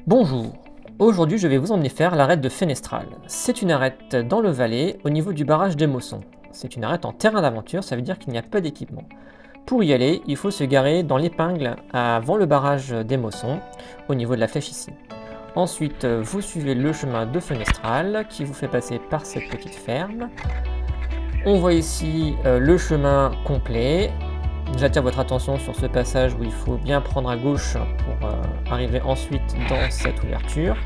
Bonjour, aujourd'hui je vais vous emmener faire l'arête de Fenestral. C'est une arête dans le Valais, au niveau du barrage d'Émosson. C'est une arête en terrain d'aventure, ça veut dire qu'il n'y a pas d'équipement. Pour y aller, il faut se garer dans l'épingle avant le barrage d'Émosson, au niveau de la flèche ici. Ensuite, vous suivez le chemin de Fenestral, qui vous fait passer par cette petite ferme. On voit ici le chemin complet. J'attire votre attention sur ce passage où il faut bien prendre à gauche pour arriver ensuite dans cette ouverture.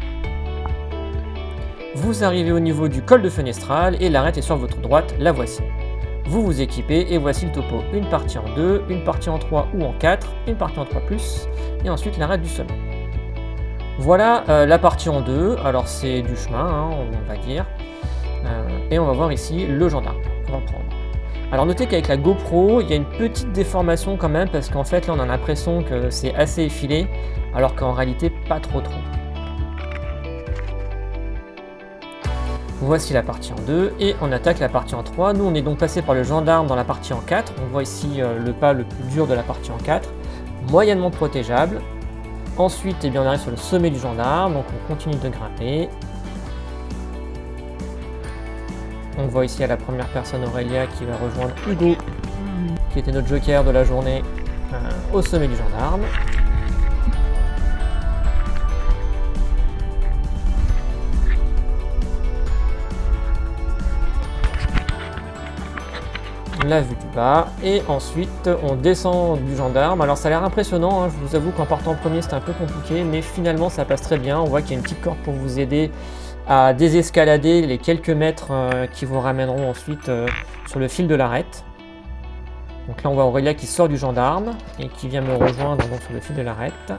Vous arrivez au niveau du col de Fenestral et l'arête est sur votre droite, la voici. Vous vous équipez et voici le topo. Une partie en 2, une partie en 3 ou en 4, une partie en 3+, et ensuite l'arête du sommet. Voilà la partie en 2, alors c'est du chemin, hein, on va dire. Et on va voir ici le gendarme qu'on va prendre. Alors notez qu'avec la GoPro, il y a une petite déformation quand même, parce qu'en fait là on a l'impression que c'est assez effilé, alors qu'en réalité pas trop. Voici la partie en 2 et on attaque la partie en 3. Nous on est donc passé par le gendarme dans la partie en 4. On voit ici le pas le plus dur de la partie en 4, moyennement protégeable. Ensuite eh bien, on arrive sur le sommet du gendarme, donc on continue de grimper. On voit ici à la première personne Aurélia qui va rejoindre Hugo, qui était notre joker de la journée, au sommet du gendarme. La vue du bas, et ensuite on descend du gendarme. Alors ça a l'air impressionnant, hein, je vous avoue qu'en partant en premier c'était un peu compliqué, mais finalement ça passe très bien. On voit qu'il y a une petite corde pour vous aider à désescalader les quelques mètres qui vous ramèneront ensuite sur le fil de l'arête. Donc là on voit Aurélia qui sort du gendarme et qui vient me rejoindre donc, sur le fil de l'arête.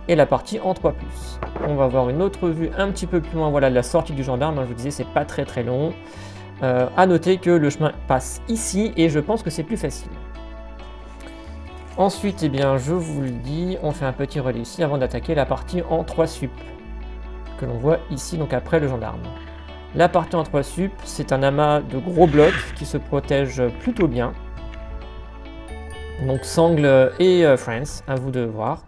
Et la partie en 3+. On va voir une autre vue un petit peu plus loin, voilà la sortie du gendarme, hein, je vous disais c'est pas très long. À noter que le chemin passe ici et je pense que c'est plus facile. Ensuite, eh bien, je vous le dis, on fait un petit relais ici avant d'attaquer la partie en 3 sup. Que l'on voit ici, donc après le gendarme. La partie en 3 sup, c'est un amas de gros blocs qui se protège plutôt bien. Donc Sangle et Friends, à vous de voir.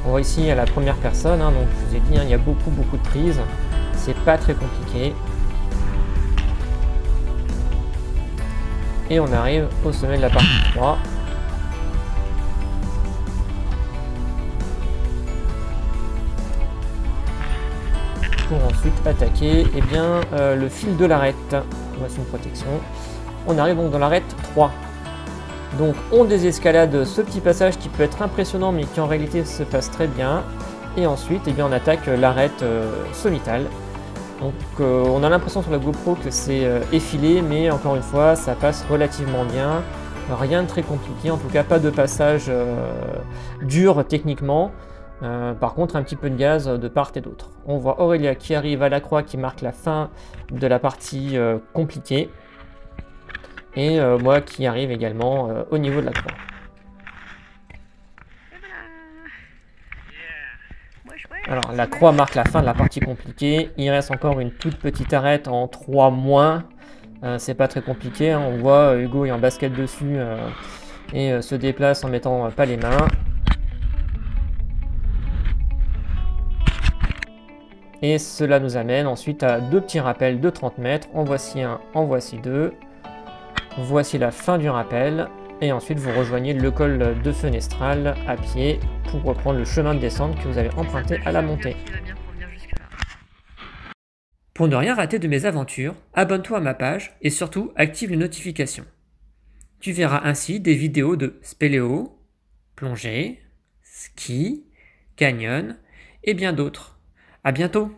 On voit ici à la première personne, hein, donc je vous ai dit, hein, il y a beaucoup de prises. C'est pas très compliqué. Et on arrive au sommet de la partie 3. Pour ensuite attaquer eh bien, le fil de l'arête. Voici une protection. On arrive donc dans l'arête 3. Donc on désescalade ce petit passage qui peut être impressionnant mais qui en réalité se passe très bien. Et ensuite eh bien, on attaque l'arête sommitale. Donc on a l'impression sur la GoPro que c'est effilé, mais encore une fois ça passe relativement bien. Rien de très compliqué, en tout cas pas de passage dur techniquement. Par contre un petit peu de gaz de part et d'autre. On voit Aurélia qui arrive à la croix qui marque la fin de la partie compliquée. Et moi qui arrive également au niveau de la croix. Alors la croix marque la fin de la partie compliquée. Il reste encore une toute petite arête en 3-. C'est pas très compliqué, hein. On voit Hugo est en basket dessus et se déplace en mettant pas les mains. Et cela nous amène ensuite à 2 petits rappels de 30 mètres. En voici un, en voici 2. Voici la fin du rappel. Et ensuite vous rejoignez le col de Fenestral à pied pour reprendre le chemin de descente que vous avez emprunté à la montée. Pour ne rien rater de mes aventures, abonne-toi à ma page et surtout active les notifications. Tu verras ainsi des vidéos de spéléo, plongée, ski, canyon et bien d'autres. À bientôt!